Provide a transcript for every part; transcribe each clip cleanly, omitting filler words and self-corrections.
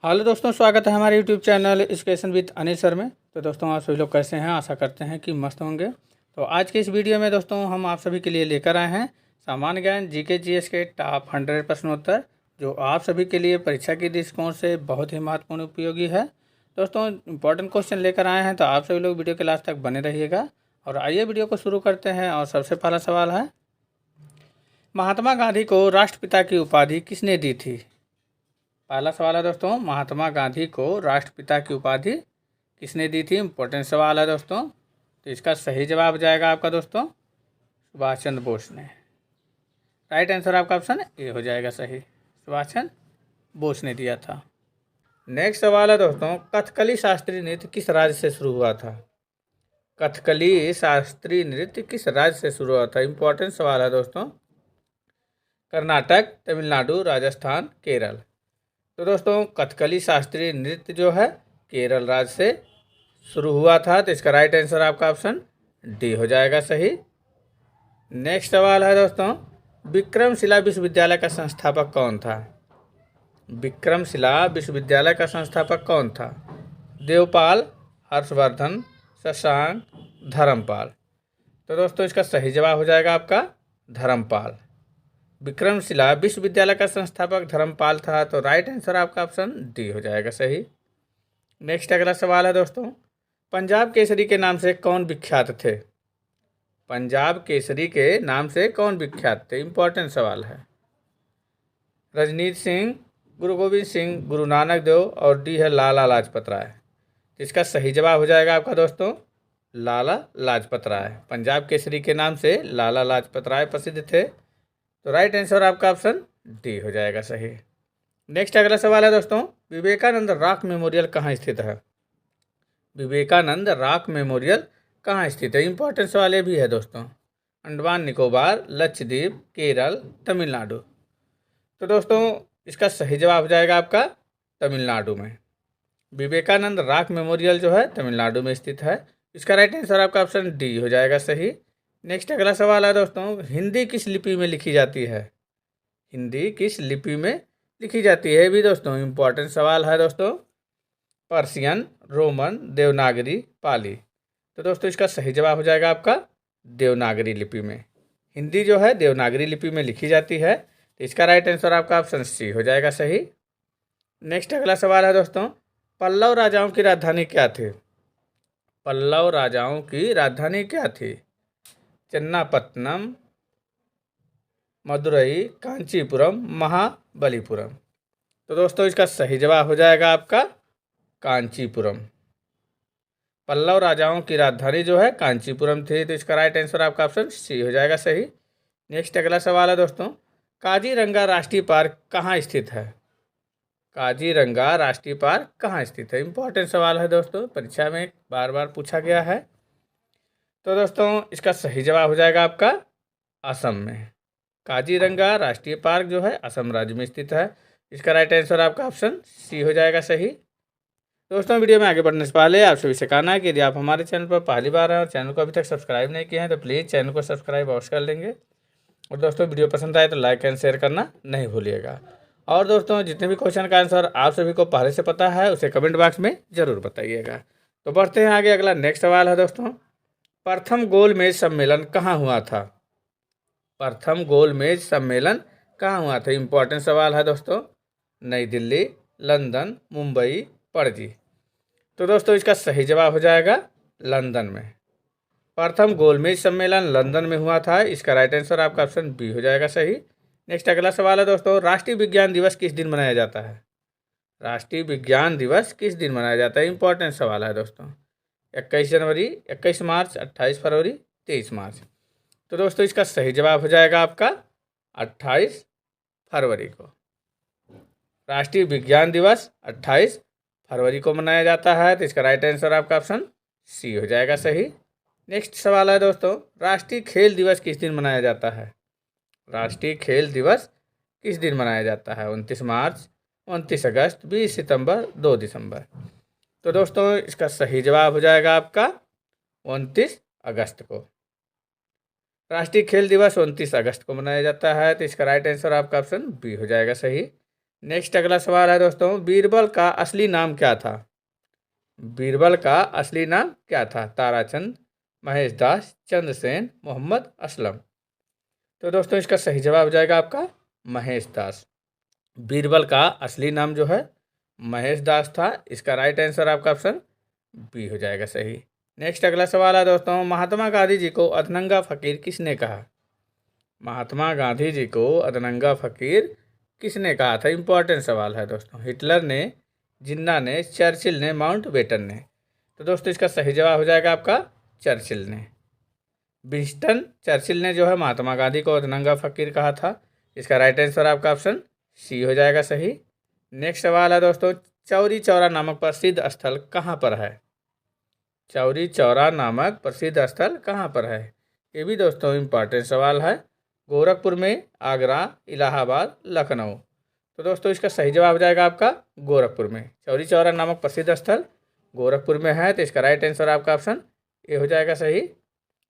Hello दोस्तों, स्वागत है हमारे YouTube channel education with Anil sir में। तो दोस्तों आप सभी लोग कैसे हैं? आशा करते हैं कि मस्त होंगे। तो आज के इस वीडियो में दोस्तों हम आप सभी के लिए लेकर आए हैं सामान्य ज्ञान जीके जीएस के टॉप 100 प्रश्नोत्तर, जो आप सभी के लिए परीक्षा की दृष्टिकोण से बहुत ही महत्वपूर्ण उपयोगी है। दोस्तों इंपॉर्टेंट क्वेश्चन लेकर आए हैं, तो आप सभी लोग वीडियो के लास्ट तक बने रहिएगा। और आइए वीडियो को शुरू करते हैं। और सबसे पहला सवाल है, महात्मा गांधी को राष्ट्रपिता की उपाधि किसने दी थी? पहला सवाल है दोस्तों, महात्मा गांधी को राष्ट्रपिता की उपाधि किसने दी थी? इम्पोर्टेंट सवाल है दोस्तों। तो इसका सही जवाब जाएगा आपका दोस्तों सुभाष चंद्र बोस ने। राइट आंसर आपका ऑप्शन ए हो जाएगा सही, सुभाष चंद्र बोस ने दिया था। नेक्स्ट सवाल है दोस्तों, कथकली शास्त्रीय नृत्य किस राज्य से शुरू हुआ था? कथकली शास्त्रीय नृत्य किस राज्य से शुरू हुआ था? इम्पोर्टेंट सवाल है दोस्तों। कर्नाटक, तमिलनाडु, राजस्थान, केरल। तो दोस्तों कथकली शास्त्रीय नृत्य जो है केरल राज्य से शुरू हुआ था। तो इसका राइट आंसर आपका ऑप्शन डी हो जाएगा सही। नेक्स्ट सवाल है दोस्तों, विक्रमशिला विश्वविद्यालय का संस्थापक कौन था? विक्रमशिला विश्वविद्यालय का संस्थापक कौन था? देवपाल, हर्षवर्धन, शशांक, धर्मपाल। तो दोस्तों इसका सही जवाब हो जाएगा आपका धर्मपाल। विक्रमशिला विश्वविद्यालय का संस्थापक धर्मपाल था। तो राइट आंसर आपका ऑप्शन डी हो जाएगा सही। नेक्स्ट अगला सवाल है दोस्तों, पंजाब केसरी के नाम से कौन विख्यात थे? पंजाब केसरी के नाम से कौन विख्यात थे? इंपॉर्टेंट सवाल है। रजनीत सिंह, गुरु गोविंद सिंह, गुरु नानक देव और डी है लाला लाजपत राय। इसका सही जवाब हो जाएगा आपका दोस्तों लाला लाजपत राय। पंजाब केसरी के नाम से लाला लाजपत राय प्रसिद्ध थे। तो राइट आंसर आपका ऑप्शन डी हो जाएगा सही। नेक्स्ट अगला सवाल है दोस्तों, विवेकानंद रॉक मेमोरियल कहाँ स्थित है? विवेकानंद रॉक मेमोरियल कहाँ स्थित है? इंपॉर्टेंट सवाल ये भी है दोस्तों। अंडमान निकोबार, लक्षद्वीप, केरल, तमिलनाडु। तो दोस्तों इसका सही जवाब हो जाएगा आपका तमिलनाडु में। विवेकानंद रॉक मेमोरियल जो है तमिलनाडु में स्थित है। इसका राइट आंसर आपका ऑप्शन डी हो जाएगा सही। नेक्स्ट अगला सवाल है दोस्तों, हिंदी किस लिपि में लिखी जाती है? हिंदी किस लिपि में लिखी जाती है भी दोस्तों इंपॉर्टेंट सवाल है दोस्तों। पर्शियन, रोमन, देवनागरी, पाली। तो दोस्तों इसका सही जवाब हो जाएगा आपका देवनागरी लिपि में। हिंदी जो है देवनागरी लिपि में लिखी जाती है। तो इसका राइट आंसर आपका ऑप्शन सी हो जाएगा सही। नेक्स्ट अगला सवाल है दोस्तों, पल्लव राजाओं की राजधानी क्या थी? पल्लव राजाओं की राजधानी क्या थी? चन्नापत्तनम, मदुरई, कांचीपुरम, महाबलीपुरम। तो दोस्तों इसका सही जवाब हो जाएगा आपका कांचीपुरम। पल्लव राजाओं की राजधानी जो है कांचीपुरम थी। तो इसका राइट आंसर आपका ऑप्शन सी हो जाएगा सही। नेक्स्ट अगला सवाल है दोस्तों, काजीरंगा राष्ट्रीय पार्क कहाँ स्थित है? काजीरंगा राष्ट्रीय पार्क कहाँ स्थित है? इंपॉर्टेंट सवाल है दोस्तों, परीक्षा में बार बार पूछा गया है। तो दोस्तों इसका सही जवाब हो जाएगा आपका असम में। काजीरंगा राष्ट्रीय पार्क जो है असम राज्य में स्थित है। इसका राइट आंसर आपका ऑप्शन सी हो जाएगा सही। दोस्तों वीडियो में आगे बढ़ने से पहले आप सभी से कहना है कि यदि आप हमारे चैनल पर पहली बार हैं और चैनल को अभी तक सब्सक्राइब नहीं किए हैं तो प्लीज़ चैनल को सब्सक्राइब अवश्य कर लेंगे। और दोस्तों वीडियो पसंद आए तो लाइक एंड शेयर करना नहीं भूलिएगा। और दोस्तों जितने भी क्वेश्चन का आंसर आप सभी को पहले से पता है उसे कमेंट बॉक्स में ज़रूर बताइएगा। तो बढ़ते हैं आगे। अगला नेक्स्ट सवाल है दोस्तों, प्रथम गोलमेज सम्मेलन कहाँ हुआ था? प्रथम गोलमेज सम्मेलन कहाँ हुआ था? इंपॉर्टेंट सवाल है दोस्तों। नई दिल्ली, लंदन, मुंबई, पणजी। तो दोस्तों इसका सही जवाब हो जाएगा लंदन में। प्रथम गोलमेज सम्मेलन लंदन में हुआ था। इसका राइट आंसर आपका ऑप्शन बी हो जाएगा सही। नेक्स्ट अगला सवाल है दोस्तों, राष्ट्रीय विज्ञान दिवस किस दिन मनाया जाता है? राष्ट्रीय विज्ञान दिवस किस दिन मनाया जाता है? इंपॉर्टेंट सवाल है दोस्तों। 21 जनवरी, 21 मार्च, 28 फरवरी, 23 मार्च। तो दोस्तों इसका सही जवाब हो जाएगा आपका 28 फरवरी को। राष्ट्रीय विज्ञान दिवस 28 फरवरी को मनाया जाता है। तो इसका राइट आंसर आपका ऑप्शन सी हो जाएगा सही। नेक्स्ट सवाल है दोस्तों, राष्ट्रीय खेल दिवस किस दिन मनाया जाता है? राष्ट्रीय खेल दिवस किस दिन मनाया जाता है? 29 मार्च, 29 अगस्त, 20 सितंबर, 2 दिसंबर। तो दोस्तों इसका सही जवाब हो जाएगा आपका 29 अगस्त को। राष्ट्रीय खेल दिवस 29 अगस्त को मनाया जाता है। तो इसका राइट आंसर आपका ऑप्शन बी हो जाएगा सही। नेक्स्ट अगला सवाल है दोस्तों, बीरबल का असली नाम क्या था? बीरबल का असली नाम क्या था? ताराचंद, महेश दास, चंद्रसेन, मोहम्मद असलम। तो दोस्तों इसका सही जवाब हो जाएगा आपका महेश दास। बीरबल का असली नाम जो है महेश दास था। इसका राइट आंसर आपका ऑप्शन बी हो जाएगा सही। नेक्स्ट अगला सवाल है दोस्तों, महात्मा गांधी जी को अधनंगा फकीर किसने कहा? महात्मा गांधी जी को अधनंगा फकीर किसने कहा था? इंपॉर्टेंट सवाल है दोस्तों। हिटलर ने, जिन्ना ने, चर्चिल ने, माउंटबेटन ने। तो दोस्तों इसका सही जवाब हो जाएगा आपका चर्चिल ने। विंस्टन चर्चिल ने जो है महात्मा गांधी को अधनंगा फकीर कहा था। इसका राइट आंसर आपका ऑप्शन सी हो जाएगा सही। नेक्स्ट सवाल है दोस्तों, चौरी चौरा नामक प्रसिद्ध स्थल कहाँ पर है? चौरी चौरा नामक प्रसिद्ध स्थल कहाँ पर है? ये भी दोस्तों इम्पॉर्टेंट सवाल है। गोरखपुर में, आगरा, इलाहाबाद, लखनऊ। तो दोस्तों इसका सही जवाब हो जाएगा आपका गोरखपुर में। चौरी चौरा नामक प्रसिद्ध स्थल गोरखपुर में है। तो इसका राइट आंसर आपका ऑप्शन ए हो जाएगा सही।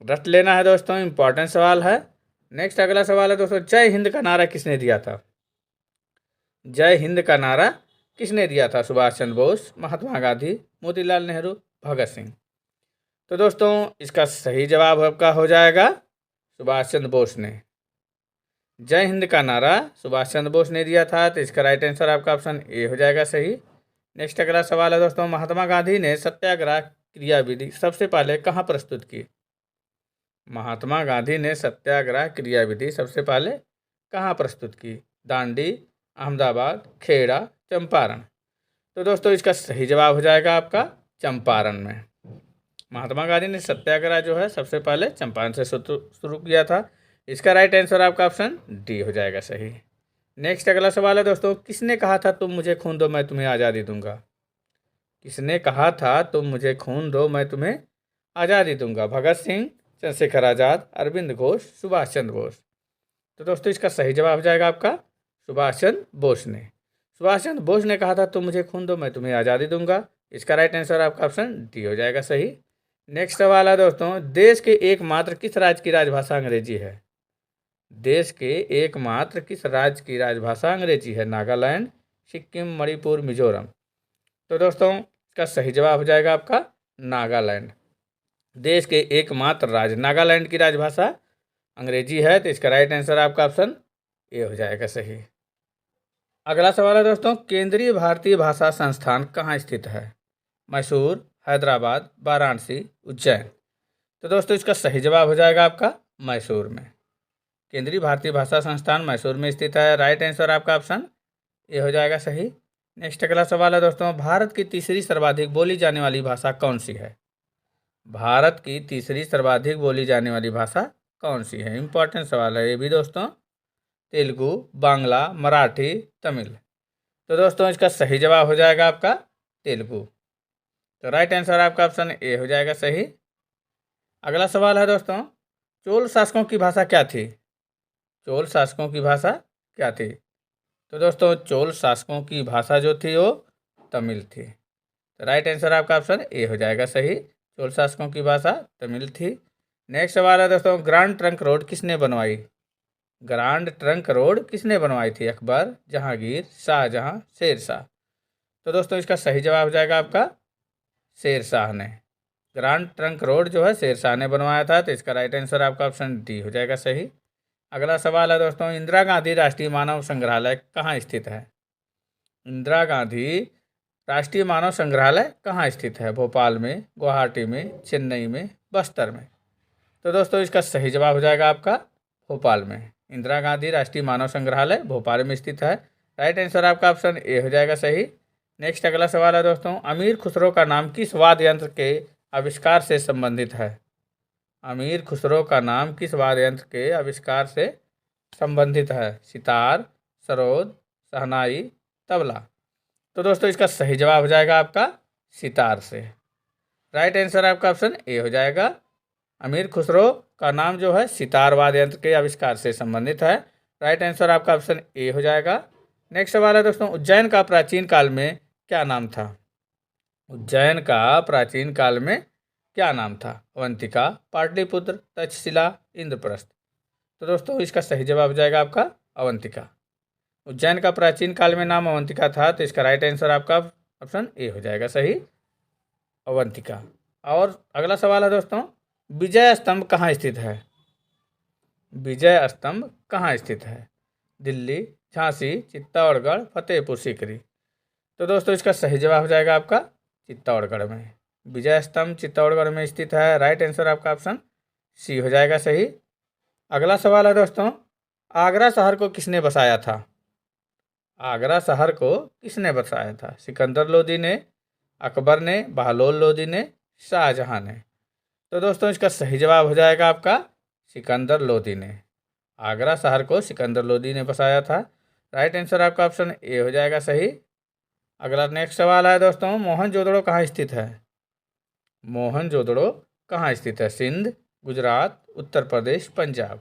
रट लेना है दोस्तों, इम्पॉर्टेंट सवाल है। नेक्स्ट अगला सवाल है दोस्तों, जय हिंद का नारा किसने दिया था? जय हिंद का नारा किसने दिया था? सुभाष चंद्र बोस, महात्मा गांधी, मोतीलाल नेहरू, भगत सिंह। तो दोस्तों इसका सही जवाब आपका हो जाएगा सुभाष चंद्र बोस ने। जय हिंद का नारा सुभाष चंद्र बोस ने दिया था। तो इसका राइट आंसर आपका ऑप्शन ए हो जाएगा सही। नेक्स्ट अगला सवाल है दोस्तों, महात्मा गांधी ने सत्याग्रह क्रियाविधि सबसे पहले कहाँ प्रस्तुत की? महात्मा गांधी ने सत्याग्रह क्रियाविधि सबसे पहले कहाँ प्रस्तुत की? दांडी, अहमदाबाद, खेड़ा, चंपारण। तो दोस्तों इसका सही जवाब हो जाएगा आपका चंपारण में। महात्मा गांधी ने सत्याग्रह जो है सबसे पहले चंपारण से शुरू किया था। इसका राइट आंसर आपका ऑप्शन डी हो जाएगा सही। नेक्स्ट अगला सवाल है दोस्तों, किसने कहा था तुम मुझे खून दो मैं तुम्हें आज़ादी दूंगा? किसने कहा था तुम मुझे खून दो मैं तुम्हें आज़ादी दूंगा? भगत सिंह, चंद्रशेखर आज़ाद, अरविंद घोष, सुभाष चंद्र बोस। तो दोस्तों इसका सही जवाब हो जाएगा आपका सुभाष चंद्र बोस ने। सुभाष चंद्र बोस ने कहा था तुम मुझे खून दो मैं तुम्हें आज़ादी दूंगा। इसका राइट आंसर आपका ऑप्शन डी हो जाएगा सही। नेक्स्ट सवाल है दोस्तों, देश के एकमात्र किस राज्य की राजभाषा अंग्रेजी है? देश के एकमात्र किस राज्य की राजभाषा अंग्रेजी है? नागालैंड, सिक्किम, मणिपुर, मिजोरम। तो दोस्तों इसका सही जवाब हो जाएगा आपका नागालैंड। देश के एकमात्र राज्य नागालैंड की राजभाषा अंग्रेजी है। तो इसका राइट आंसर आपका ऑप्शन ए हो जाएगा सही। अगला सवाल है दोस्तों, केंद्रीय भारतीय भाषा संस्थान कहाँ स्थित है? मैसूर, हैदराबाद, वाराणसी, उज्जैन। तो दोस्तों इसका सही जवाब हो जाएगा आपका मैसूर में। केंद्रीय भारतीय भाषा संस्थान मैसूर में स्थित है। राइट आंसर आपका ऑप्शन ए हो जाएगा सही। नेक्स्ट अगला सवाल है दोस्तों, भारत की तीसरी सर्वाधिक बोली जाने वाली भाषा कौन सी है? भारत की तीसरी सर्वाधिक बोली जाने वाली भाषा कौन सी है? इंपॉर्टेंट सवाल है ये भी दोस्तों। तेलुगु, बांग्ला, मराठी, तमिल। तो दोस्तों इसका सही जवाब हो जाएगा आपका तेलुगु। तो राइट आंसर आपका ऑप्शन ए हो जाएगा सही। अगला सवाल है दोस्तों, चोल शासकों की भाषा क्या थी? चोल शासकों की भाषा क्या थी? तो दोस्तों चोल शासकों की भाषा जो थी वो तमिल थी। तो राइट आंसर आपका ऑप्शन ए हो जाएगा सही। चोल शासकों की भाषा तमिल थी। नेक्स्ट सवाल है दोस्तों, ग्रांड ट्रंक रोड किसने बनवाई? ग्रांड ट्रंक रोड किसने बनवाई थी? अकबर, जहांगीर, शाहजहां, शेरशाह। तो दोस्तों इसका सही जवाब हो जाएगा आपका शेरशाह ने। ग्रांड ट्रंक रोड जो है शेरशाह ने बनवाया था। तो इसका राइट आंसर आपका ऑप्शन डी हो जाएगा सही। अगला सवाल है दोस्तों, इंदिरा गांधी राष्ट्रीय मानव संग्रहालय कहाँ स्थित है? इंदिरा गांधी राष्ट्रीय मानव संग्रहालय कहाँ स्थित है? भोपाल में, गुवाहाटी में, चेन्नई में, बस्तर में। तो दोस्तों इसका सही जवाब हो जाएगा आपका भोपाल में। इंदिरा गांधी राष्ट्रीय मानव संग्रहालय भोपाल में स्थित है। राइट आंसर आपका ऑप्शन ए हो जाएगा सही। नेक्स्ट अगला सवाल है दोस्तों, अमीर खुसरो का नाम किस वाद्य यंत्र के आविष्कार से संबंधित है? अमीर खुसरो का नाम किस वाद्य यंत्र के आविष्कार से संबंधित है? सितार, सरोद, शहनाई, तबला। तो दोस्तों इसका सही जवाब हो जाएगा आपका सितार से। राइट आंसर आपका ऑप्शन ए हो जाएगा। अमीर खुसरो का नाम जो है सितार वाद्य यंत्र के आविष्कार से संबंधित है। राइट आंसर आपका ऑप्शन ए हो जाएगा। नेक्स्ट सवाल है दोस्तों, उज्जैन का प्राचीन काल में क्या नाम था? उज्जैन का प्राचीन काल में क्या नाम था? अवंतिका, पाटलिपुत्र, तक्षशिला, इंद्रप्रस्थ। तो दोस्तों इसका सही जवाब हो जाएगा आपका अवंतिका। उज्जैन का प्राचीन काल में नाम अवंतिका था, तो इसका राइट आंसर आपका ऑप्शन ए हो जाएगा सही, अवंतिका। और अगला सवाल है दोस्तों, विजय स्तंभ कहाँ स्थित है? विजय स्तंभ कहाँ स्थित है? दिल्ली, झांसी, चित्तौड़गढ़, फतेहपुर सीकरी। तो दोस्तों इसका सही जवाब हो जाएगा आपका चित्तौड़गढ़ में। विजय स्तंभ चित्तौड़गढ़ में स्थित है, राइट आंसर आपका ऑप्शन सी हो जाएगा सही। अगला सवाल है दोस्तों, आगरा शहर को किसने बसाया था? आगरा शहर को किसने बसाया था? सिकंदर लोदी ने, अकबर ने, बहलोल लोदी ने, शाहजहां ने। तो दोस्तों इसका सही जवाब हो जाएगा आपका सिकंदर लोदी ने। आगरा शहर को सिकंदर लोदी ने बसाया था, राइट आंसर आपका ऑप्शन ए हो जाएगा सही। अगला नेक्स्ट सवाल है दोस्तों, मोहनजोदड़ो कहाँ स्थित है? मोहनजोदड़ो कहाँ स्थित है? सिंध, गुजरात, उत्तर प्रदेश, पंजाब।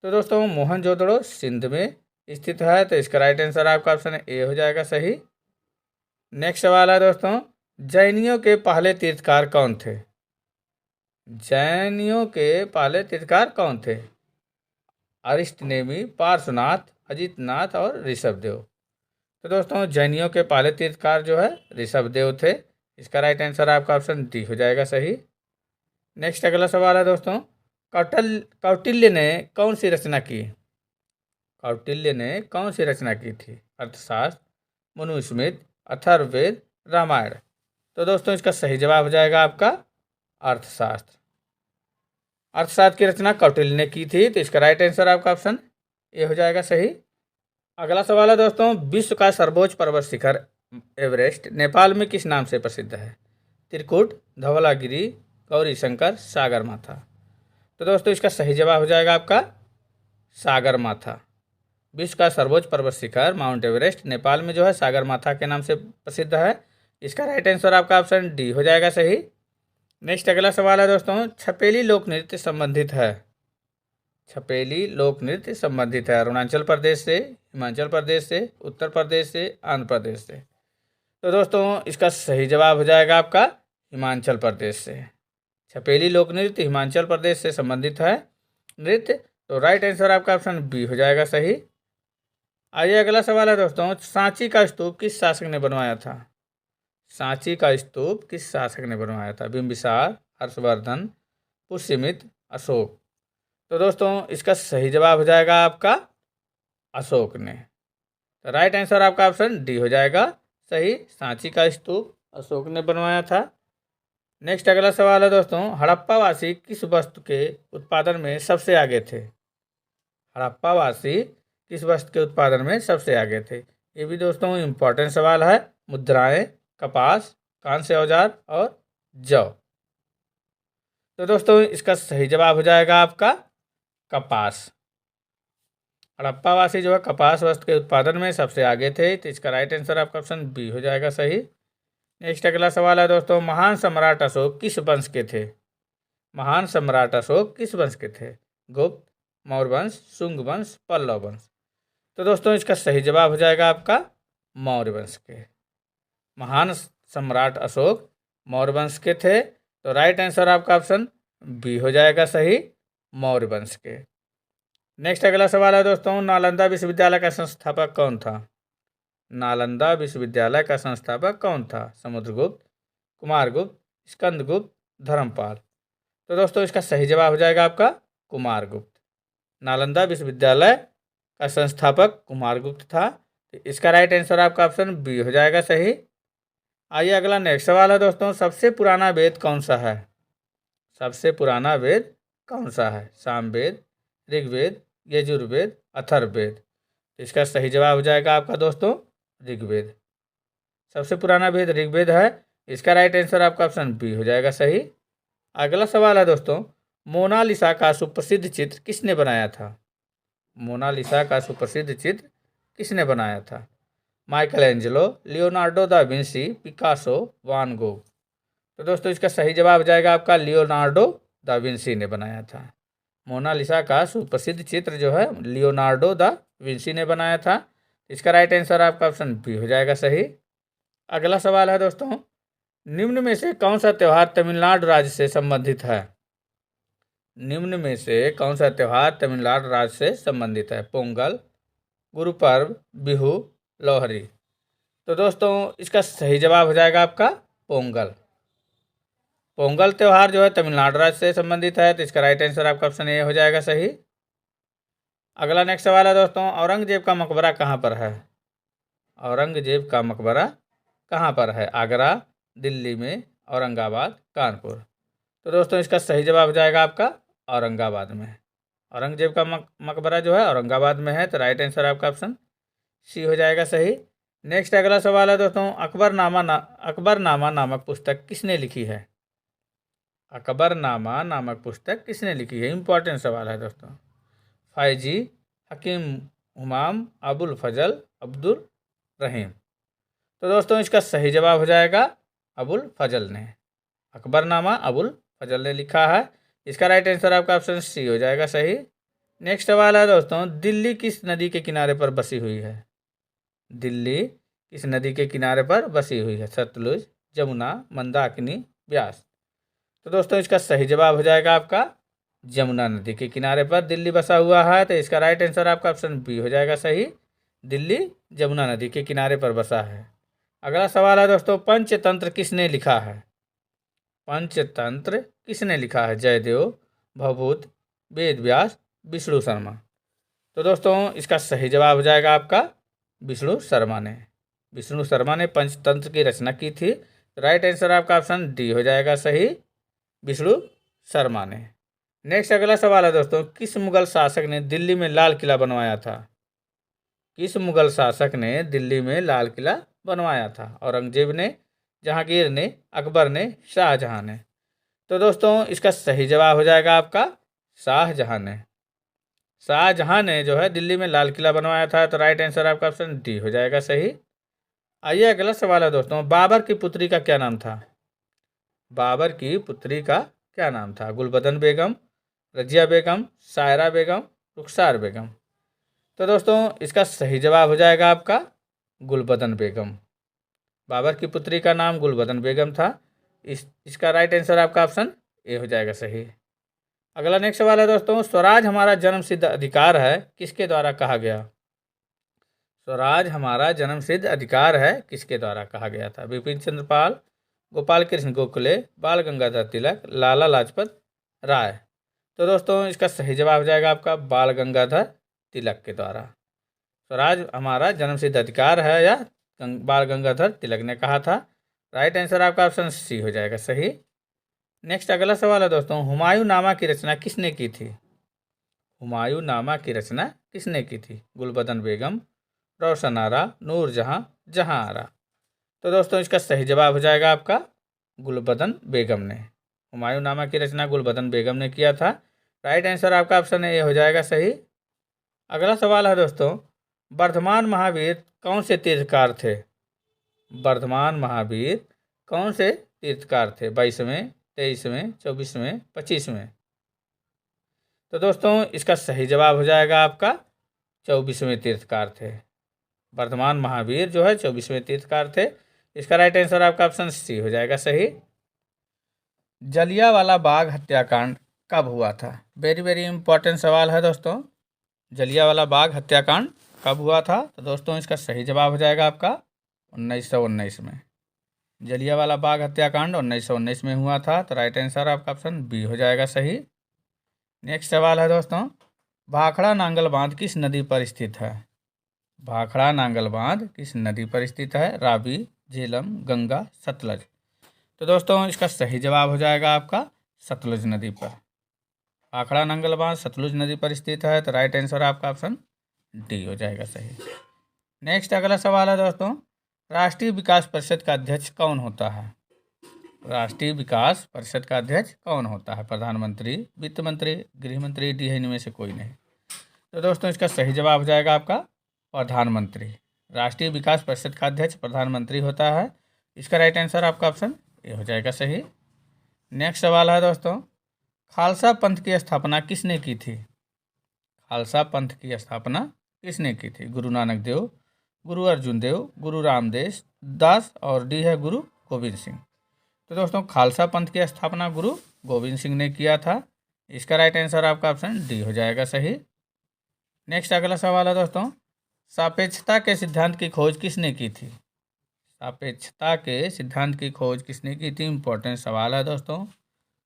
तो दोस्तों मोहनजोदड़ो सिंध में स्थित है, तो इसका राइट आंसर आपका ऑप्शन ए हो जाएगा सही। नेक्स्ट सवाल है दोस्तों, जैनियों के पहले तीर्थकार कौन थे? जैनियों के पहले तीर्थकार कौन थे? अरिष्टनेमी, पार्श्वनाथ, अजितनाथ और ऋषभदेव। तो दोस्तों जैनियों के पहले तीर्थकार जो है ऋषभदेव थे, इसका राइट आंसर आपका ऑप्शन डी हो जाएगा सही। नेक्स्ट अगला सवाल है दोस्तों, कौटिल्य ने कौन सी रचना की? कौटिल्य ने कौन सी रचना की थी? अर्थशास्त्र, मनुस्मृति, अथर्ववेद, रामायण। तो दोस्तों इसका सही जवाब हो जाएगा आपका अर्थशास्त्र। अर्थशास्त्र की रचना कौटिल्य ने की थी, तो इसका राइट आंसर आपका ऑप्शन ए हो जाएगा सही। अगला सवाल है दोस्तों, विश्व का सर्वोच्च पर्वत शिखर एवरेस्ट नेपाल में किस नाम से प्रसिद्ध है? त्रिकुट, धवलागिरी, गौरी शंकर, सागरमाथा। तो दोस्तों इसका सही जवाब हो जाएगा आपका सागरमाथा। विश्व का सर्वोच्च पर्वत शिखर माउंट एवरेस्ट नेपाल में जो है सागरमाथा के नाम से प्रसिद्ध है, इसका राइट आंसर आपका ऑप्शन डी हो जाएगा सही। नेक्स्ट अगला सवाल है दोस्तों, छपेली लोक नृत्य संबंधित है? छपेली लोक नृत्य संबंधित है अरुणाचल प्रदेश से, हिमाचल प्रदेश से, उत्तर प्रदेश से, आंध्र प्रदेश से। तो दोस्तों इसका सही जवाब हो जाएगा आपका हिमाचल प्रदेश से। छपेली लोक नृत्य हिमाचल प्रदेश से संबंधित है नृत्य, तो राइट आंसर आपका ऑप्शन बी हो जाएगा सही। आइए अगला सवाल है दोस्तों, सांची का स्तूप किस शासक ने बनवाया था? सांची का स्तूप किस शासक ने बनवाया था? बिंबिसार, हर्षवर्धन, पुष्यमित्र, अशोक। तो दोस्तों इसका सही जवाब हो जाएगा आपका अशोक ने। तो राइट आंसर आपका ऑप्शन डी हो जाएगा सही, सांची का स्तूप अशोक ने बनवाया था। नेक्स्ट अगला सवाल है दोस्तों, हड़प्पावासी किस वस्तु के उत्पादन में सबसे आगे थे? हड़प्पावासी किस वस्तु के उत्पादन में सबसे आगे थे? ये भी दोस्तों इम्पोर्टेंट सवाल है। मुद्राएं, कपास, कांस्य औजार और जौ। तो दोस्तों इसका सही जवाब हो जाएगा आपका कपास। हड़प्पावासी जो है कपास वस्त्र के उत्पादन में सबसे आगे थे, तो इसका राइट आंसर आपका ऑप्शन बी हो जाएगा सही। नेक्स्ट अगला सवाल है दोस्तों, महान सम्राट अशोक किस वंश के थे? महान सम्राट अशोक किस वंश के थे? गुप्त, मौर्य वंश, शुंग वंश, पल्लव वंश। तो दोस्तों इसका सही जवाब हो जाएगा आपका मौर्य वंश के। महान सम्राट अशोक मौर्य वंश के थे, तो राइट आंसर आपका ऑप्शन बी हो जाएगा सही, मौर्य वंश के। नेक्स्ट अगला सवाल है दोस्तों, नालंदा विश्वविद्यालय का संस्थापक कौन था? नालंदा विश्वविद्यालय का संस्थापक कौन था? समुद्रगुप्त, कुमारगुप्त, स्कंदगुप्त, धर्मपाल। तो दोस्तों इसका सही जवाब हो जाएगा आपका कुमारगुप्त। नालंदा विश्वविद्यालय का संस्थापक कुमारगुप्त था, तो इसका राइट आंसर आपका ऑप्शन बी हो जाएगा सही। आइए अगला नेक्स्ट सवाल है दोस्तों, सबसे पुराना वेद कौन सा है? सबसे पुराना वेद कौन सा है? सामवेद, ऋग्वेद, यजुर्वेद, अथर्ववेद। इसका सही जवाब हो जाएगा आपका दोस्तों ऋग्वेद। सबसे पुराना वेद ऋग्वेद है, इसका राइट आंसर आपका ऑप्शन बी हो जाएगा सही। अगला सवाल है दोस्तों, मोनालिसा का सुप्रसिद्ध चित्र किसने बनाया था? मोनालिसा का सुप्रसिद्ध चित्र किसने बनाया था? Michelangelo, Leonardo da Vinci, Picasso, van Gogh. तो दोस्तों इसका सही जवाब हो जाएगा आपका लियोनार्डो दा विंसी ने बनाया था। मोनालिसा का सुप्रसिद्ध चित्र जो है लियोनार्डो दा विंसी ने बनाया था, इसका राइट आंसर आपका ऑप्शन बी हो जाएगा सही। अगला सवाल है दोस्तों, निम्न में से कौन सा त्यौहार तमिलनाडु राज्य से संबंधित है? निम्न में से कौन सा त्यौहार तमिलनाडु राज्य से संबंधित है? पोंगल, गुरु पर्व, बिहू, लोहरी। तो दोस्तों इसका सही जवाब हो जाएगा आपका पोंगल। पोंगल त्यौहार जो है तमिलनाडु राज्य से संबंधित है, तो इसका राइट आंसर आपका ऑप्शन ए हो जाएगा सही। अगला नेक्स्ट सवाल है दोस्तों, औरंगजेब का मकबरा कहाँ पर है? औरंगजेब का मकबरा कहाँ पर है? आगरा, दिल्ली में, औरंगाबाद, कानपुर। तो दोस्तों इसका सही जवाब हो जाएगा आपका औरंगाबाद में। औरंगजेब का मकबरा जो है औरंगाबाद में है, तो राइट आंसर आपका ऑप्शन सी हो जाएगा सही। नेक्स्ट अगला सवाल है दोस्तों, अकबरनामा नामक पुस्तक किसने लिखी है? अकबरनामा नामक पुस्तक किसने लिखी है? इंपॉर्टेंट सवाल है दोस्तों। फायजी, हकीम हुमाम, अबुल फजल, अब्दुल रहीम। तो दोस्तों इसका सही जवाब हो जाएगा अबुल फजल ने। अकबरनामा अबुल फजल ने लिखा है, इसका राइट आंसर आपका ऑप्शन सी हो जाएगा सही। नेक्स्ट सवाल है दोस्तों, दिल्ली किस नदी के किनारे पर बसी हुई है? दिल्ली किस नदी के किनारे पर बसी हुई है? सतलुज, जमुना, मंदाकिनी, ब्यास। तो दोस्तों इसका सही जवाब हो जाएगा आपका जमुना नदी के किनारे पर दिल्ली बसा हुआ है, तो इसका राइट आंसर आपका ऑप्शन बी हो जाएगा सही। दिल्ली जमुना नदी के किनारे पर बसा है। अगला सवाल है दोस्तों, पंचतंत्र किसने लिखा है? पंचतंत्र किसने लिखा है? जयदेव, भवभूत, वेद व्यास, विष्णु शर्मा। तो दोस्तों इसका सही जवाब हो जाएगा आपका विष्णु शर्मा ने। विष्णु शर्मा ने पंचतंत्र की रचना की थी, राइट आंसर आपका ऑप्शन डी हो जाएगा सही, विष्णु शर्मा ने। नेक्स्ट अगला सवाल है दोस्तों, किस मुगल शासक ने दिल्ली में लाल किला बनवाया था? किस मुगल शासक ने दिल्ली में लाल किला बनवाया था? औरंगजेब ने, जहांगीर ने, अकबर ने, शाहजहां ने। तो दोस्तों इसका सही जवाब हो जाएगा आपका शाहजहां ने। शाहजहां ने जो है दिल्ली में लाल किला बनवाया था, तो राइट आंसर आपका ऑप्शन डी हो जाएगा सही। आइए अगला सवाल है दोस्तों, बाबर की पुत्री का क्या नाम था? बाबर की पुत्री का क्या नाम था? गुलबदन बेगम, रजिया बेगम, सायरा बेगम, रुखसार बेगम। तो दोस्तों इसका सही जवाब हो जाएगा आपका गुलबदन बेगम। बाबर की पुत्री का नाम गुलबदन बेगम था। इसका राइट आंसर आपका ऑप्शन ए हो जाएगा सही। अगला नेक्स्ट सवाल है दोस्तों, स्वराज हमारा जन्मसिद्ध अधिकार है किसके द्वारा कहा गया? स्वराज हमारा जन्मसिद्ध अधिकार है किसके द्वारा कहा गया था? बिपिन चंद्र पाल, गोपाल कृष्ण गोखले, बाल गंगाधर तिलक, लाला लाजपत राय। तो दोस्तों इसका सही जवाब हो जाएगा आपका बाल गंगाधर तिलक के द्वारा। स्वराज हमारा जन्मसिद्ध अधिकार है या बाल गंगाधर तिलक ने कहा था। राइट आंसर आपका ऑप्शन सी हो जाएगा सही। नेक्स्ट अगला सवाल है दोस्तों, हुमायूं नामा की रचना किसने की थी? हुमायूं नामा की रचना किसने की थी? गुलबदन बेगम, रोशन आरा, नूरजहां, जहां आरा। तो दोस्तों इसका सही जवाब हो जाएगा आपका गुलबदन बेगम ने। हुमायूं नामा की रचना गुलबदन बेगम ने किया था। राइट आंसर आपका ऑप्शन ए हो जाएगा सही। अगला सवाल है दोस्तों, वर्धमान महावीर कौन से तीर्थकार थे? वर्धमान महावीर कौन से तीर्थकार थे? 22वें, 23वें, 24वें, 25वें। तो दोस्तों इसका सही जवाब हो जाएगा आपका 24वें तीर्थकार थे। वर्धमान महावीर जो है 24वें तीर्थकार थे। इसका राइट आंसर आपका ऑप्शन सी हो जाएगा सही। जलियांवाला बाग हत्याकांड कब हुआ था? वेरी वेरी इंपॉर्टेंट सवाल है दोस्तों। जलियांवाला बाग हत्याकांड कब हुआ था? तो दोस्तों इसका सही जवाब हो जाएगा आपका 1919 में। जलियांवाला बाग हत्याकांड 1919 में हुआ था, तो राइट आंसर आपका ऑप्शन बी हो जाएगा सही। नेक्स्ट सवाल है दोस्तों, भाखड़ा नांगल बांध किस नदी पर स्थित है? भाखड़ा नांगल बांध किस नदी पर स्थित है? रावी, झेलम, गंगा, सतलज। तो दोस्तों इसका सही जवाब हो जाएगा आपका सतलुज नदी पर। भाखड़ा नांगल बांध सतलुज नदी पर स्थित है, तो राइट आंसर आपका ऑप्शन डी हो जाएगा सही। नेक्स्ट अगला सवाल है दोस्तों, राष्ट्रीय विकास परिषद का अध्यक्ष कौन होता है? राष्ट्रीय विकास परिषद का अध्यक्ष कौन होता है? प्रधानमंत्री, वित्त मंत्री, गृह मंत्री, डी है इनमें से कोई नहीं। तो दोस्तों इसका सही जवाब हो जाएगा आपका प्रधानमंत्री। राष्ट्रीय विकास परिषद का अध्यक्ष प्रधानमंत्री होता है। इसका राइट आंसर आपका ऑप्शन ए हो जाएगा सही। नेक्स्ट सवाल है दोस्तों, खालसा पंथ की स्थापना किसने की थी? खालसा पंथ की स्थापना किसने की थी? गुरु नानक देव, गुरु अर्जुन देव, गुरु रामदेव दास और डी है गुरु गोविंद सिंह। तो दोस्तों खालसा पंथ की स्थापना गुरु गोविंद सिंह ने किया था। इसका राइट आंसर आपका ऑप्शन डी हो जाएगा सही। नेक्स्ट अगला सवाल है दोस्तों, सापेक्षता के सिद्धांत की खोज किसने की थी? सापेक्षता के सिद्धांत की खोज किसने की थी? इंपॉर्टेंट सवाल है दोस्तों।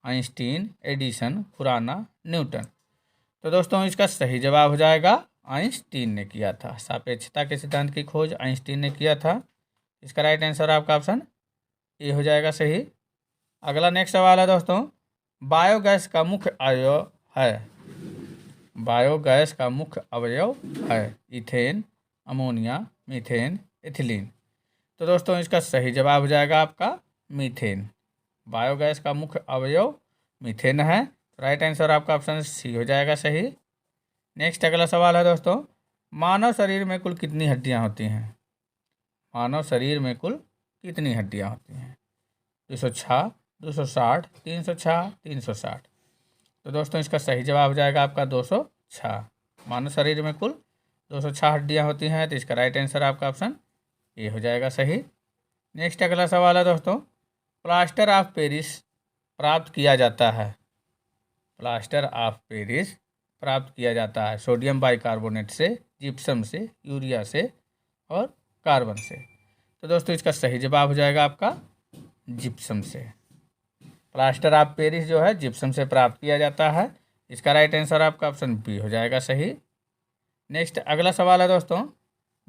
Einstein, Edison, Khurana, Newton. तो दोस्तों इसका सही जवाब हो जाएगा आइंस्टीन ने किया था। सापेक्षता के सिद्धांत की खोज आइंस्टीन ने किया था। इसका राइट आंसर आपका ऑप्शन ए हो जाएगा सही। अगला नेक्स्ट सवाल है दोस्तों, बायोगैस का मुख्य अवयव है। बायोगैस का मुख्य अवयव है इथेन, अमोनिया, मीथेन, एथिलीन। तो दोस्तों इसका सही जवाब हो जाएगा आपका मीथेन। बायोगैस का मुख्य अवयव मीथेन है। राइट आंसर आपका ऑप्शन सी हो जाएगा सही। नेक्स्ट अगला सवाल है दोस्तों, मानव शरीर में कुल कितनी हड्डियां होती हैं? मानव शरीर में कुल कितनी हड्डियां होती हैं? 206, 260, 306, 360। तो दोस्तों इसका सही जवाब हो जाएगा आपका 206। मानव शरीर में कुल 206 हड्डियां होती हैं। तो इसका राइट आंसर आपका ऑप्शन ए हो जाएगा सही। नेक्स्ट अगला सवाल है दोस्तों, प्लास्टर ऑफ पेरिस प्राप्त किया जाता है। प्लास्टर ऑफ पेरिस प्राप्त किया जाता है सोडियम बाइकार्बोनेट से, जिप्सम से, यूरिया से और कार्बन से। तो दोस्तों इसका सही जवाब हो जाएगा आपका जिप्सम से। प्लास्टर ऑफ पेरिस जो है जिप्सम से प्राप्त किया जाता है। इसका राइट आंसर आपका ऑप्शन बी हो जाएगा सही। नेक्स्ट अगला सवाल है दोस्तों,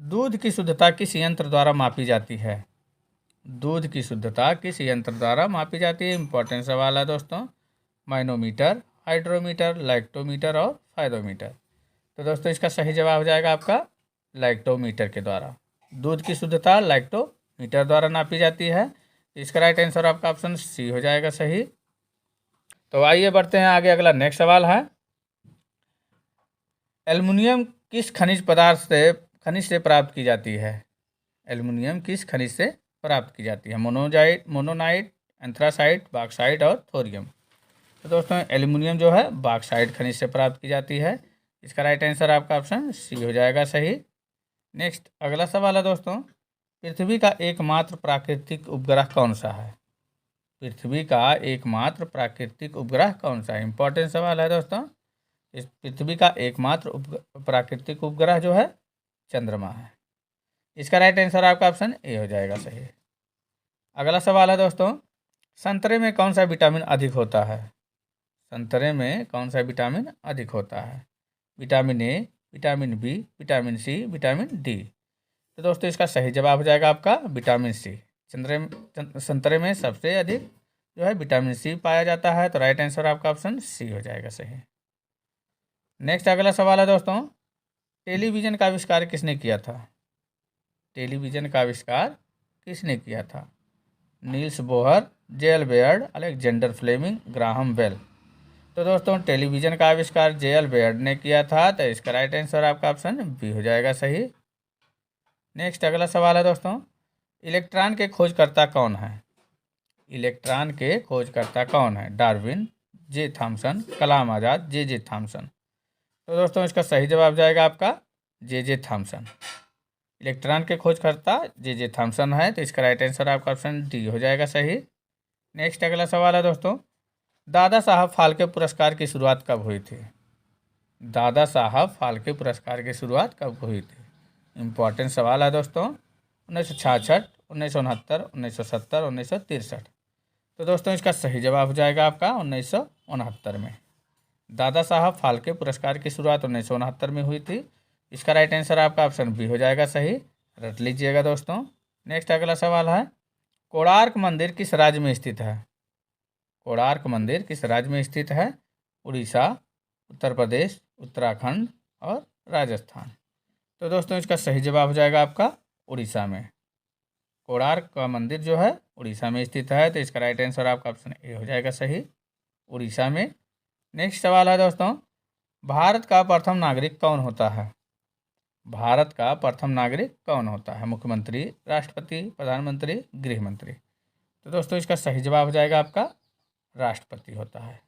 दूध की शुद्धता किस यंत्र द्वारा मापी जाती है? दूध की शुद्धता किस यंत्र द्वारा मापी जाती है? इंपॉर्टेंट सवाल है दोस्तों। मैनोमीटर, हाइड्रोमीटर, लैक्टोमीटर और फाइडोमीटर। तो दोस्तों इसका सही जवाब हो जाएगा आपका लैक्टोमीटर के द्वारा। दूध की शुद्धता लैक्टोमीटर द्वारा नापी जाती है। इसका राइट आंसर आपका ऑप्शन सी हो जाएगा सही। तो आइए बढ़ते हैं आगे। अगला नेक्स्ट सवाल है, एल्युमिनियम किस खनिज से प्राप्त की जाती है? एल्युमिनियम किस खनिज से प्राप्त की जाती है? मोनोनाइट, एंथ्रासाइट, बॉक्साइट और थोरियम। तो दोस्तों एल्युमिनियम जो है बॉक्साइट खनिज से प्राप्त की जाती है। इसका राइट आंसर आपका ऑप्शन सी हो जाएगा सही। नेक्स्ट अगला सवाल है दोस्तों, पृथ्वी का एकमात्र प्राकृतिक उपग्रह कौन सा है? पृथ्वी का एकमात्र प्राकृतिक उपग्रह कौन सा है? इंपॉर्टेंट सवाल है दोस्तों। इस पृथ्वी का एकमात्र प्राकृतिक उपग्रह जो है चंद्रमा है। इसका राइट आंसर आपका ऑप्शन ए हो जाएगा सही। अगला सवाल है दोस्तों, संतरे में कौन सा विटामिन अधिक होता है? संतरे में कौन सा विटामिन अधिक होता है? Vitamin A, vitamin B, vitamin C, vitamin D. तो दोस्तों इसका सही जवाब हो जाएगा आपका विटामिन सी। संतरे में सबसे अधिक जो है विटामिन सी पाया जाता है। तो राइट आंसर आपका ऑप्शन सी हो जाएगा सही। नेक्स्ट अगला सवाल है दोस्तों, टेलीविज़न का आविष्कार किसने किया था? टेलीविज़न का आविष्कार किसने किया था? Niels Bohr, J L. Baird, Alexander Fleming, Graham Bell. तो दोस्तों टेलीविज़न का आविष्कार जे.एल. बेयर्ड ने किया था। तो इसका राइट आंसर आपका ऑप्शन बी हो जाएगा सही। नेक्स्ट अगला सवाल है दोस्तों, इलेक्ट्रॉन के खोजकर्ता कौन है? इलेक्ट्रॉन के खोजकर्ता कौन है? Darwin, J Thomson, Kalam Azad, J Thomson. तो दोस्तों इसका सही जवाब जाएगा आपका जे थॉमसन। इलेक्ट्रॉन के खोजकर्ता जे थॉमसन है। तो इसका राइट आंसर आपका ऑप्शन डी हो जाएगा सही। नेक्स्ट अगला सवाल है दोस्तों, दादा साहब फाल्के पुरस्कार की शुरुआत कब हुई थी? दादा साहब फाल्के पुरस्कार की शुरुआत कब हुई थी? इम्पॉर्टेंट सवाल है दोस्तों। 1966, 1969, 1970, 1963। तो दोस्तों इसका सही जवाब हो जाएगा आपका 1969 में। दादा साहब फाल्के पुरस्कार की शुरुआत 1969 में हुई थी। इसका राइट आंसर आपका ऑप्शन बी हो जाएगा सही। रट लीजिएगा दोस्तों। नेक्स्ट अगला सवाल है, कोणार्क मंदिर किस राज्य में स्थित है? कोणार्क मंदिर किस राज्य में स्थित है? उड़ीसा, उत्तर प्रदेश, उत्तराखंड और राजस्थान। तो दोस्तों इसका सही जवाब हो जाएगा आपका उड़ीसा में। कोणार्क का मंदिर जो है उड़ीसा में स्थित है। तो इसका राइट आंसर आपका ऑप्शन ए हो जाएगा सही, उड़ीसा में। नेक्स्ट सवाल है दोस्तों, भारत का प्रथम नागरिक कौन होता है? भारत का प्रथम नागरिक कौन होता है? मुख्यमंत्री, राष्ट्रपति, प्रधानमंत्री, गृह मंत्री। तो दोस्तों इसका सही जवाब हो जाएगा आपका राष्ट्रपति होता है।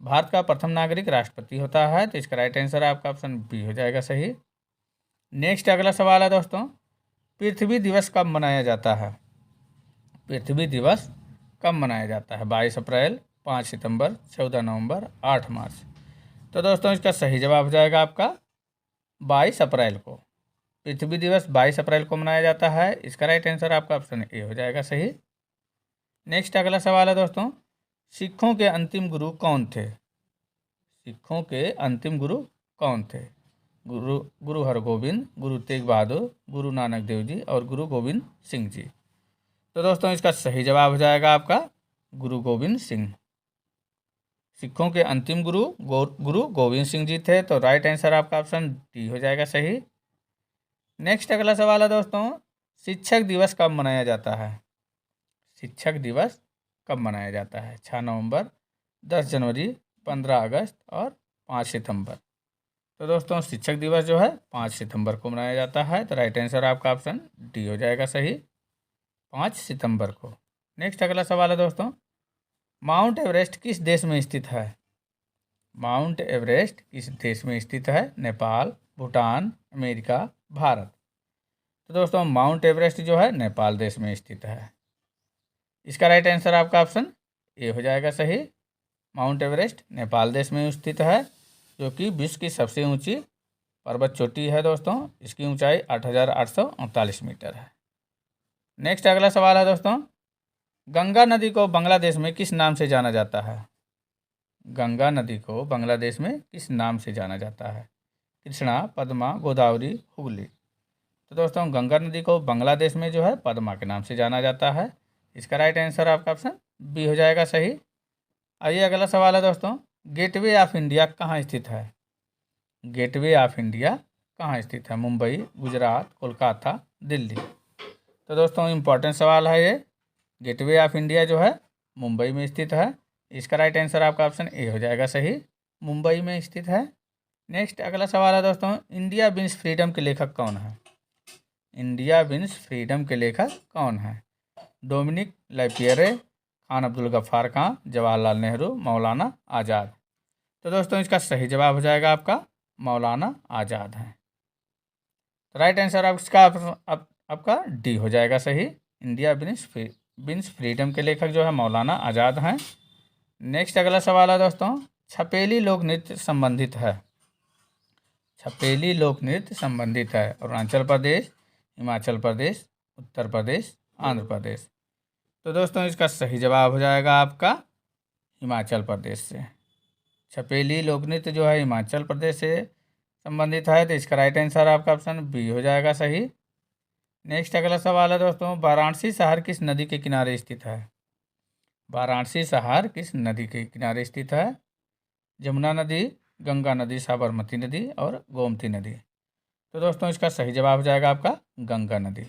भारत का प्रथम नागरिक राष्ट्रपति होता है। तो इसका राइट आंसर आपका ऑप्शन बी हो जाएगा सही। नेक्स्ट अगला सवाल है दोस्तों, पृथ्वी दिवस कब मनाया जाता है? पृथ्वी दिवस कब मनाया जाता है? 22 अप्रैल, 5 सितंबर, 14 नवंबर, 8 मार्च। तो दोस्तों इसका सही जवाब हो जाएगा आपका 22 अप्रैल को पृथ्वी दिवस 22 अप्रैल को मनाया जाता है। इसका राइट आंसर आपका ऑप्शन ए हो जाएगा सही। नेक्स्ट अगला सवाल है दोस्तों, सिखों के अंतिम गुरु कौन थे? सिखों के अंतिम गुरु कौन थे? गुरु हरगोबिंद, गुरु तेग बहादुर, गुरु नानक देव जी और गुरु गोविंद सिंह जी। तो दोस्तों इसका सही जवाब हो जाएगा आपका गुरु गोविंद सिंह। सिखों के अंतिम गुरु गुरु गोविंद सिंह जी थे। तो राइट आंसर आपका ऑप्शन डी हो जाएगा सही। नेक्स्ट अगला सवाल है दोस्तों, शिक्षक दिवस कब मनाया जाता है? शिक्षक दिवस कब मनाया जाता है? 6 नवंबर, 10 जनवरी, 15 अगस्त और 5 सितंबर। तो दोस्तों शिक्षक दिवस जो है 5 सितंबर को मनाया जाता है। तो राइट आंसर आपका ऑप्शन डी हो जाएगा सही, 5 सितंबर को। नेक्स्ट अगला सवाल है दोस्तों, माउंट एवरेस्ट किस देश में स्थित है? माउंट एवरेस्ट किस देश में स्थित है? नेपाल, भूटान, अमेरिका, भारत। तो दोस्तों माउंट एवरेस्ट जो है नेपाल देश में स्थित है। इसका राइट आंसर आपका ऑप्शन ए हो जाएगा सही। माउंट एवरेस्ट नेपाल देश में स्थित है, जो कि विश्व की सबसे ऊंची पर्वत चोटी है दोस्तों। इसकी ऊंचाई 8,839 मीटर है। नेक्स्ट अगला सवाल है दोस्तों, गंगा नदी को बांग्लादेश में किस नाम से जाना जाता है? गंगा नदी को बांग्लादेश में किस नाम से जाना जाता है? कृष्णा, पद्मा, गोदावरी, हुगली। तो दोस्तों गंगा नदी को बांग्लादेश में जो है पद्मा के नाम से जाना जाता है। इसका राइट आंसर आपका ऑप्शन बी हो जाएगा सही। आइए अगला सवाल है दोस्तों, गेटवे ऑफ इंडिया कहाँ स्थित है? गेटवे ऑफ इंडिया कहाँ स्थित है? मुंबई, गुजरात, कोलकाता, दिल्ली। तो दोस्तों इम्पोर्टेंट सवाल है ये। गेटवे ऑफ इंडिया जो है मुंबई में स्थित है। इसका राइट आंसर आपका ऑप्शन ए हो जाएगा सही, मुंबई में स्थित है। नेक्स्ट अगला सवाल है दोस्तों, इंडिया विंस फ्रीडम के लेखक कौन है? इंडिया विंस फ्रीडम के लेखक कौन है? डोमिनिक लैपियरे, खान अब्दुल गफ्फार खां, जवाहरलाल नेहरू, मौलाना आज़ाद। तो दोस्तों इसका सही जवाब हो जाएगा आपका मौलाना आज़ाद है। राइट आंसर आपका डी हो जाएगा सही। इंडिया विंस फ्रीडम के लेखक जो है मौलाना आज़ाद हैं। नेक्स्ट अगला सवाल है दोस्तों, छपेली लोक नृत्य संबंधित है। छपेली लोक नृत्य संबंधित है अरुणाचल प्रदेश, हिमाचल प्रदेश, उत्तर प्रदेश, आंध्र प्रदेश। तो दोस्तों इसका सही जवाब हो जाएगा आपका हिमाचल प्रदेश से। छपेली लोक नृत्य जो है हिमाचल प्रदेश से संबंधित है। तो इसका राइट आंसर आपका ऑप्शन बी हो जाएगा सही। नेक्स्ट अगला सवाल है दोस्तों, वाराणसी शहर किस नदी के किनारे स्थित है? वाराणसी शहर किस नदी के किनारे स्थित है? यमुना नदी, गंगा नदी, साबरमती नदी और गोमती नदी। तो दोस्तों इसका सही जवाब हो जाएगा आपका गंगा नदी।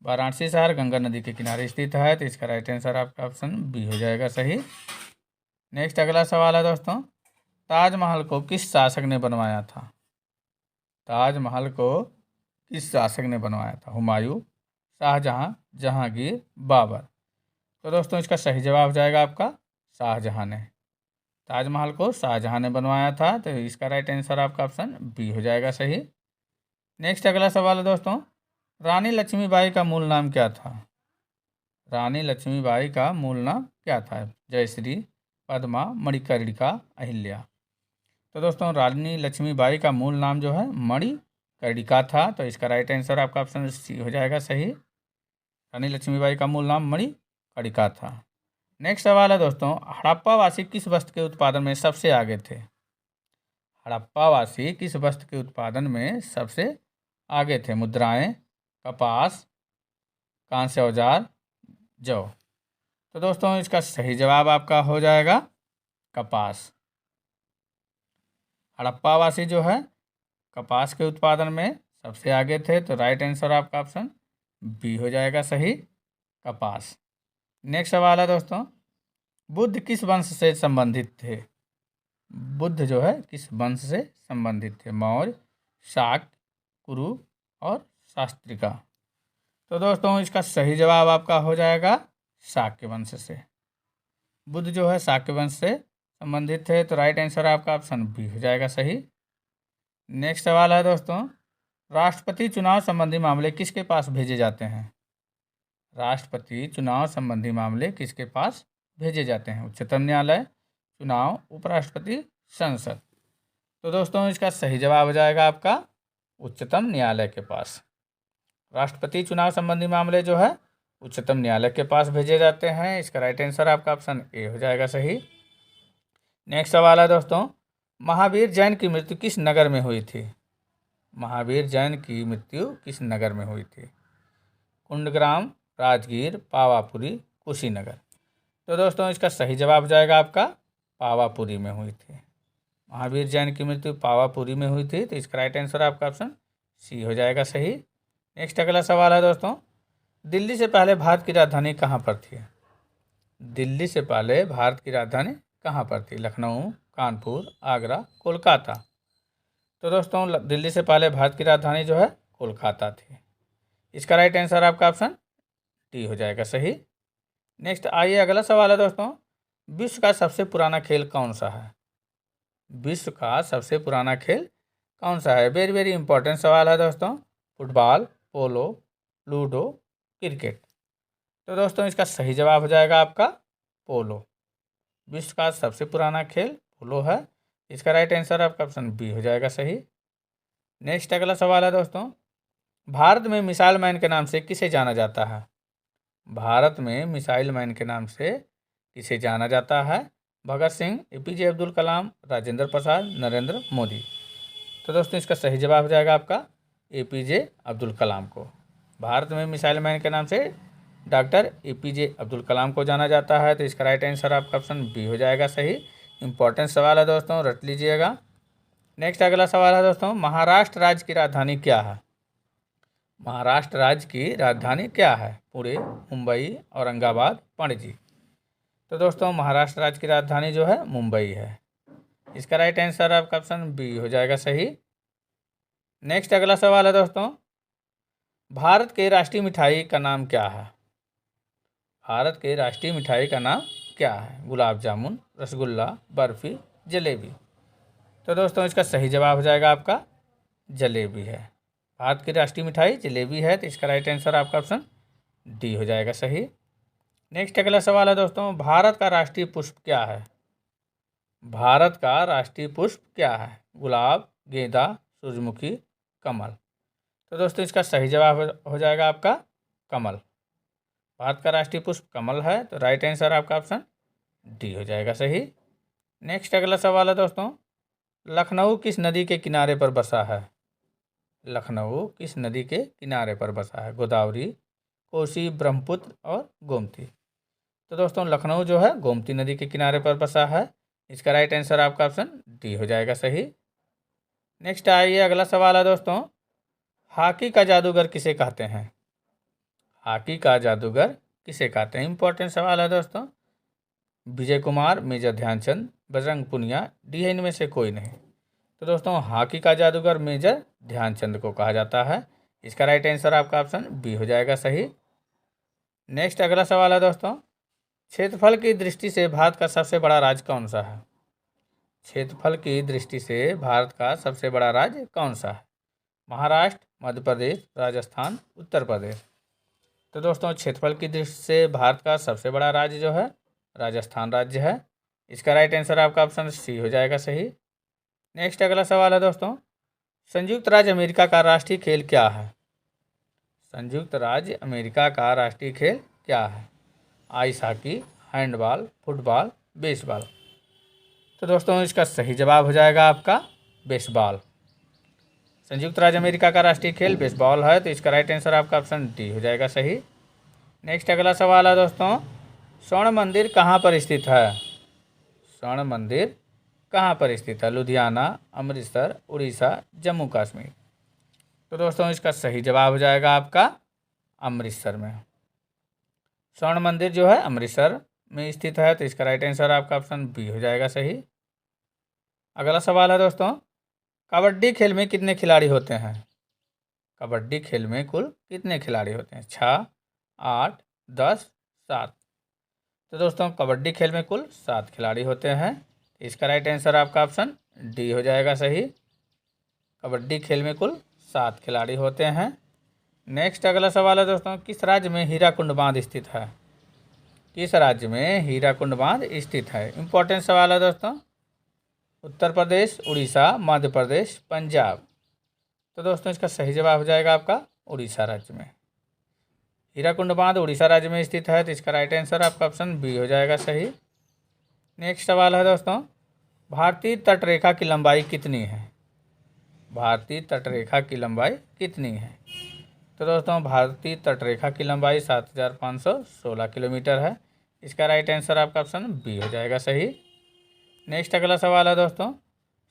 वाराणसी शहर गंगा नदी के किनारे स्थित है। तो इसका राइट आंसर आपका ऑप्शन बी हो जाएगा सही। नेक्स्ट अगला सवाल है दोस्तों, ताजमहल को किस शासक ने बनवाया था? ताजमहल को किस शासक ने बनवाया था? हुमायूं, शाहजहां, जहांगीर, बाबर। तो दोस्तों इसका सही जवाब हो जाएगा आपका शाहजहां ने। ताजमहल को शाहजहां ने बनवाया था। तो इसका राइट आंसर आपका ऑप्शन बी हो जाएगा सही। नेक्स्ट अगला सवाल है दोस्तों, रानी लक्ष्मीबाई का मूल नाम क्या था? रानी लक्ष्मीबाई का मूल नाम क्या था? जयश्री, पद्मा, मणिकर्णिका, अहिल्या। तो दोस्तों रानी लक्ष्मीबाई का मूल नाम जो है मणिकर्णिका था। तो इसका राइट आंसर आपका ऑप्शन सी हो जाएगा सही। रानी लक्ष्मीबाई का मूल नाम मणिकर्णिका था। नेक्स्ट सवाल है दोस्तों, हड़प्पावासी किस वस्त्र के उत्पादन में सबसे आगे थे? हड़प्पावासी किस वस्त्र के उत्पादन में सबसे आगे थे? मुद्राएं, कपास, कांस्य औजार, जौ। तो दोस्तों इसका सही जवाब आपका हो जाएगा कपास। हड़प्पावासी जो है कपास के उत्पादन में सबसे आगे थे। तो राइट आंसर आपका ऑप्शन बी हो जाएगा सही, कपास। नेक्स्ट सवाल है दोस्तों, बुद्ध किस वंश से संबंधित थे? बुद्ध जो है किस वंश से संबंधित थे? मौर्य, शाक्य, कुरु और शास्त्रिका। तो दोस्तों इसका सही जवाब आपका हो जाएगा शाक्य वंश से। बुद्ध जो है शाक्य वंश से संबंधित थे। तो राइट आंसर आपका ऑप्शन बी हो जाएगा सही। नेक्स्ट सवाल है दोस्तों, राष्ट्रपति चुनाव संबंधी मामले किसके पास भेजे जाते हैं? राष्ट्रपति चुनाव संबंधी मामले किसके पास भेजे जाते हैं? उच्चतम न्यायालय, चुनाव, उपराष्ट्रपति, संसद। तो दोस्तों इसका सही जवाब हो जाएगा आपका उच्चतम न्यायालय के पास। राष्ट्रपति चुनाव संबंधी मामले जो है उच्चतम न्यायालय के पास भेजे जाते हैं। इसका राइट आंसर आपका ऑप्शन ए हो जाएगा सही। नेक्स्ट सवाल है दोस्तों, महावीर जैन की मृत्यु किस नगर में हुई थी? महावीर जैन की मृत्यु किस नगर में हुई थी? कुंडग्राम, राजगीर, पावापुरी, कुशीनगर। तो दोस्तों इसका सही जवाब हो जाएगा आपका पावापुरी में हुई थी। महावीर जैन की मृत्यु पावापुरी में हुई थी, तो इसका राइट आंसर आपका ऑप्शन सी हो जाएगा सही। नेक्स्ट अगला सवाल है दोस्तों, दिल्ली से पहले भारत की राजधानी कहाँ पर थी? दिल्ली से पहले भारत की राजधानी कहाँ पर थी? लखनऊ, कानपुर, आगरा, कोलकाता। तो दोस्तों दिल्ली से पहले भारत की राजधानी जो है कोलकाता थी। इसका राइट आंसर आपका ऑप्शन डी हो जाएगा सही। नेक्स्ट आइए अगला सवाल है दोस्तों, विश्व का सबसे पुराना खेल कौन सा है? विश्व का सबसे पुराना खेल कौन सा है? वेरी वेरी इंपॉर्टेंट सवाल है दोस्तों। फुटबॉल, पोलो, लूडो, क्रिकेट। तो दोस्तों इसका सही जवाब हो जाएगा आपका पोलो। विश्व का सबसे पुराना खेल पोलो है। इसका राइट आंसर आपका ऑप्शन बी हो जाएगा सही। नेक्स्ट अगला सवाल है दोस्तों, भारत में मिसाइल मैन के नाम से किसे जाना जाता है? भारत में मिसाइल मैन के नाम से किसे जाना जाता है? भगत सिंह, एपीजे अब्दुल कलाम, राजेंद्र प्रसाद, नरेंद्र मोदी। तो दोस्तों इसका सही जवाब हो जाएगा आपका एपीजे अब्दुल कलाम को। भारत में मिसाइल मैन के नाम से डॉक्टर एपीजे अब्दुल कलाम को जाना जाता है। तो इसका राइट आंसर आपका ऑप्शन बी हो जाएगा सही। इंपॉर्टेंट सवाल है दोस्तों, रट लीजिएगा। नेक्स्ट अगला सवाल है दोस्तों, महाराष्ट्र राज्य की राजधानी क्या है? महाराष्ट्र राज्य की राजधानी क्या है? पुणे, मुंबई, औरंगाबाद, पणजी। तो दोस्तों महाराष्ट्र राज्य की राजधानी जो है मुंबई है। इसका राइट आंसर आपका ऑप्शन बी हो जाएगा सही। नेक्स्ट अगला सवाल है दोस्तों, भारत के राष्ट्रीय मिठाई का नाम क्या है? भारत के राष्ट्रीय मिठाई का नाम क्या है? गुलाब जामुन, रसगुल्ला, बर्फी, जलेबी। तो दोस्तों इसका सही जवाब हो जाएगा आपका जलेबी है। भारत की राष्ट्रीय मिठाई जलेबी है। तो इसका राइट आंसर आपका ऑप्शन डी हो जाएगा सही। नेक्स्ट अगला सवाल है दोस्तों, भारत का राष्ट्रीय पुष्प क्या है? भारत का राष्ट्रीय पुष्प क्या है? गुलाब, गेंदा, सूरजमुखी, कमल। तो दोस्तों इसका सही जवाब हो जाएगा आपका कमल। भारत का राष्ट्रीय पुष्प कमल है। तो राइट आंसर आपका ऑप्शन डी हो जाएगा सही। नेक्स्ट अगला सवाल है दोस्तों, लखनऊ किस नदी के किनारे पर बसा है? लखनऊ किस नदी के किनारे पर बसा है? गोदावरी, कोसी, ब्रह्मपुत्र और गोमती। तो दोस्तों लखनऊ जो है गोमती नदी के किनारे पर बसा है। इसका राइट आंसर आपका ऑप्शन डी हो जाएगा सही। नेक्स्ट आइए अगला सवाल है दोस्तों, हॉकी का जादूगर किसे कहते हैं? हॉकी का जादूगर किसे कहते हैं? इंपॉर्टेंट सवाल है दोस्तों। विजय कुमार, मेजर ध्यानचंद, बजरंग पुनिया, डी है इनमें से कोई नहीं। तो दोस्तों हॉकी का जादूगर मेजर ध्यानचंद को कहा जाता है। इसका राइट आंसर आपका ऑप्शन बी हो जाएगा सही। नेक्स्ट अगला सवाल है दोस्तों, क्षेत्रफल की दृष्टि से भारत का सबसे बड़ा राज्य कौन सा है? क्षेत्रफल की दृष्टि से भारत का सबसे बड़ा राज्य कौन सा है? महाराष्ट्र, मध्य प्रदेश, राजस्थान, उत्तर प्रदेश। तो दोस्तों क्षेत्रफल की दृष्टि से भारत का सबसे बड़ा राज्य जो है राजस्थान राज्य है। इसका राइट आंसर आपका ऑप्शन सी हो जाएगा सही। नेक्स्ट अगला सवाल है दोस्तों, संयुक्त राज्य अमेरिका का राष्ट्रीय खेल क्या है? संयुक्त राज्य अमेरिका का राष्ट्रीय खेल क्या है? Ice hockey, handball, football, baseball. तो दोस्तों इसका सही जवाब हो जाएगा आपका बेसबॉल। संयुक्त राज्य अमेरिका का राष्ट्रीय खेल बेसबॉल है। तो इसका राइट आंसर आपका ऑप्शन डी हो जाएगा सही। नेक्स्ट अगला सवाल है दोस्तों, स्वर्ण मंदिर कहाँ पर स्थित है? स्वर्ण मंदिर कहाँ पर स्थित है? लुधियाना, अमृतसर, उड़ीसा, जम्मू कश्मीर। तो दोस्तों इसका सही जवाब हो जाएगा आपका अमृतसर में। स्वर्ण मंदिर जो है अमृतसर में स्थित है। तो इसका राइट आंसर आपका ऑप्शन बी हो जाएगा सही। अगला सवाल है दोस्तों, कबड्डी खेल में कितने खिलाड़ी होते हैं? कबड्डी खेल में कुल कितने खिलाड़ी होते हैं? 6, 8, 10, 7। तो दोस्तों कबड्डी खेल में कुल 7 खिलाड़ी होते हैं। इसका राइट आंसर आपका ऑप्शन डी हो जाएगा सही। कबड्डी खेल में कुल 7 खिलाड़ी होते हैं। नेक्स्ट अगला सवाल है दोस्तों, किस राज्य में हीराकुंड बांध स्थित है? किस राज्य में हीराकुंड बांध स्थित है? इंपॉर्टेंट सवाल है दोस्तों। उत्तर प्रदेश, उड़ीसा, मध्य प्रदेश, पंजाब। तो दोस्तों इसका सही जवाब हो जाएगा आपका उड़ीसा राज्य में। हीराकुंड बांध उड़ीसा राज्य में स्थित है, तो इसका राइट आंसर आपका ऑप्शन बी हो जाएगा सही। नेक्स्ट सवाल है दोस्तों, भारतीय तटरेखा की लंबाई कितनी है? भारतीय तटरेखा की लंबाई कितनी है? तो दोस्तों भारतीय तटरेखा की लंबाई 7516 किलोमीटर है। इसका राइट आंसर आपका ऑप्शन बी हो जाएगा सही। नेक्स्ट अगला सवाल है दोस्तों,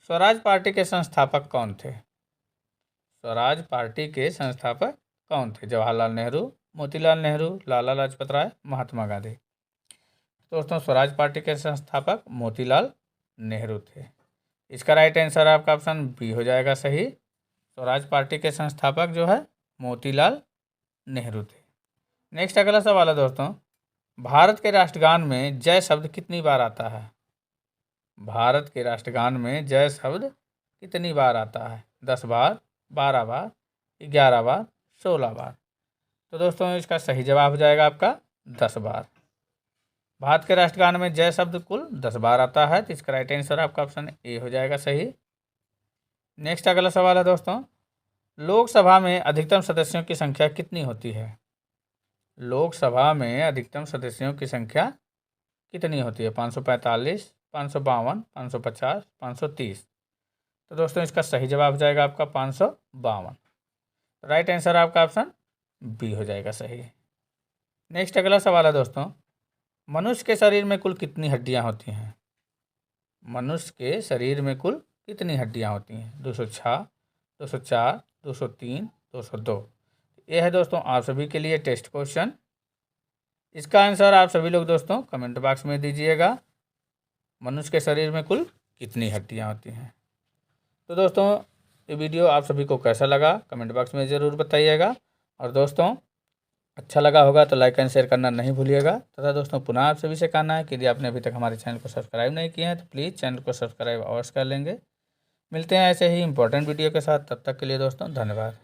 स्वराज पार्टी के संस्थापक कौन थे? स्वराज पार्टी के संस्थापक कौन थे? जवाहरलाल नेहरू, मोतीलाल नेहरू, लाला लाजपत राय, महात्मा गांधी। दोस्तों स्वराज पार्टी के संस्थापक मोतीलाल नेहरू थे। इसका राइट आंसर आपका ऑप्शन बी हो जाएगा सही। स्वराज पार्टी के संस्थापक जो है मोतीलाल नेहरू थे। नेक्स्ट अगला सवाल है दोस्तों, भारत के राष्ट्रगान में जय शब्द कितनी बार आता है? भारत के राष्ट्रगान में जय शब्द कितनी बार आता है? 10 बार, 12 बार, 11 बार, 16 बार। तो दोस्तों इसका सही जवाब हो जाएगा आपका 10 बार। भारत के राष्ट्रगान में जय शब्द कुल 10 बार आता है, तो इसका राइट आंसर आपका ऑप्शन ए हो जाएगा सही। नेक्स्ट अगला सवाल है दोस्तों, लोकसभा में अधिकतम सदस्यों की संख्या कितनी होती है? लोकसभा में अधिकतम सदस्यों की संख्या कितनी होती है? 545, 552, 550, 530। तो दोस्तों इसका सही जवाब हो जाएगा आपका 552। राइट आंसर आपका ऑप्शन बी हो जाएगा सही। नेक्स्ट अगला सवाल है दोस्तों, मनुष्य के शरीर में कुल कितनी हड्डियां होती हैं? मनुष्य के शरीर में कुल कितनी हड्डियां होती हैं? 206, 204, 203, 202। यह है दोस्तों आप सभी के लिए टेस्ट क्वेश्चन। इसका आंसर आप सभी लोग दोस्तों कमेंट बॉक्स में दीजिएगा। मनुष्य के शरीर में कुल कितनी हड्डियां होती हैं? तो दोस्तों ये वीडियो आप सभी को कैसा लगा कमेंट बॉक्स में ज़रूर बताइएगा। और दोस्तों अच्छा लगा होगा तो लाइक एंड शेयर करना नहीं भूलिएगा। तथा दोस्तों पुनः आप सभी से कहना है कि यदि आपने अभी तक हमारे चैनल को सब्सक्राइब नहीं किया है तो प्लीज़ चैनल को सब्सक्राइब अवश्य कर लेंगे। मिलते हैं ऐसे ही इंपॉर्टेंट वीडियो के साथ, तब तक के लिए दोस्तों धन्यवाद।